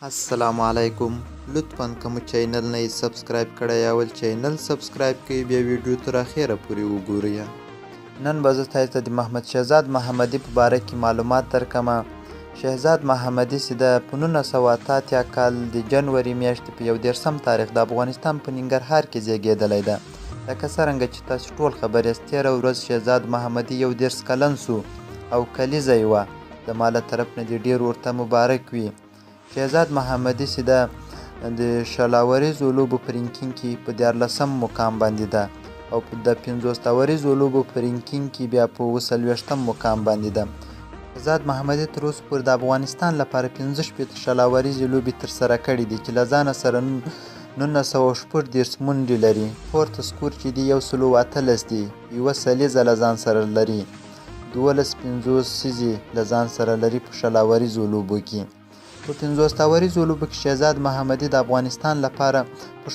السلام علیکم. لطفاً کوم چینل نه یې سبسکرایب کړی اول چینل سبسکرایب کړئ بیا ویډیو تر اخره پورې وګورئ. نن به زه تاسو ته د محمد شهزاد محمدي په باره کې معلومات درکمه. شهزاد محمدي چې د 1988 کال د جنوري میاشتې په 11 تاریخ د افغانستان په ننګرهار کې زیږېدلی ده. لکه څرنګه چې تاسو ټول خبر یاست، تېره ورځ شهزاد محمدي 11 کلن سو او کلیزه یې وه. د ما له طرف نه دې ډېر ورته مبارک وي. شهزاد محمدي چې د شلاوریزو لوبو په رینکینګ کې په 14 مقام باندې ده او د 50 اوریزو لوبو په رینکینګ کې بیا په 40 مقام باندې ده. شهزاد محمدي تر اوسه پورې د افغانستان لپاره 65 شلاوریزې لوبې ترسره کړي دي چې له ځانه سره 1946 منډې لري. پورته سکور چې دی 118 دی، یوه سلیزه له ځان سره لري، 12 50 له ځان سره لري په شلاوریزو لوبو کې. په 50 اوریزو لوبو کې شهزاد محمدي د افغانستان لپاره په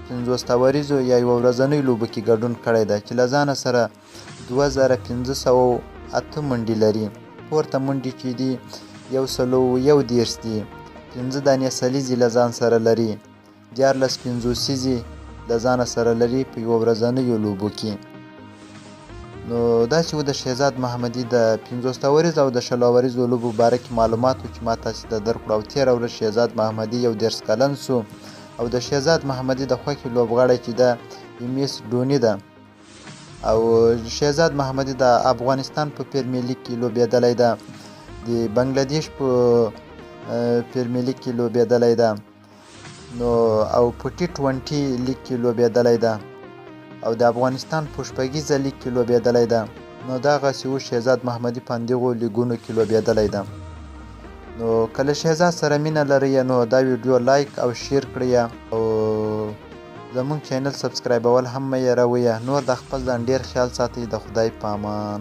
50 اوریزو یا یوه ورځنۍ لوبو کې ګډون کړی ده چې له ځانه سره 2508 منډې لري. پورته منډې چې دي 111 دي، 5 دانې سلیزې له ځان سره لري، 14 50 له ځانه سره لري په یوه ورځنیو لوبو کې. نو دا چې و د شهزاد محمدي د 50 اوریز او د شل اوریزو لوبو باره کې معلومات و چې ما تاسو ته درکړو. او تېره ورځ شهزاد محمدي 11 کلن سو او د شهزاد محمدي د خوښې لوبغاړی چې ده امیس ډوني ده. او شهزاد محمدي د افغانستان په پرمیر لیګ کې لوبېدلی ده، د بنګلادیش په پرمیر لیګ کې لوبېدلی ده، نو او په T20 لیګ کې لوبېدلی ده او د افغانستان په شپږیزه لیګ کې لوبېدلی ده. نو دغسې اوس شهزاد محمدي په همدغو لیګونو کې لوبېدلی ده. نو که له شهزاد سره مینه لرئ نو دا ویډیو لایک او شیر کړئ او زموږ چینل سبسکرایبول هم مه هېروئ. نور د خپل ځان ډېر خیال ساتئ. د خدای په امان.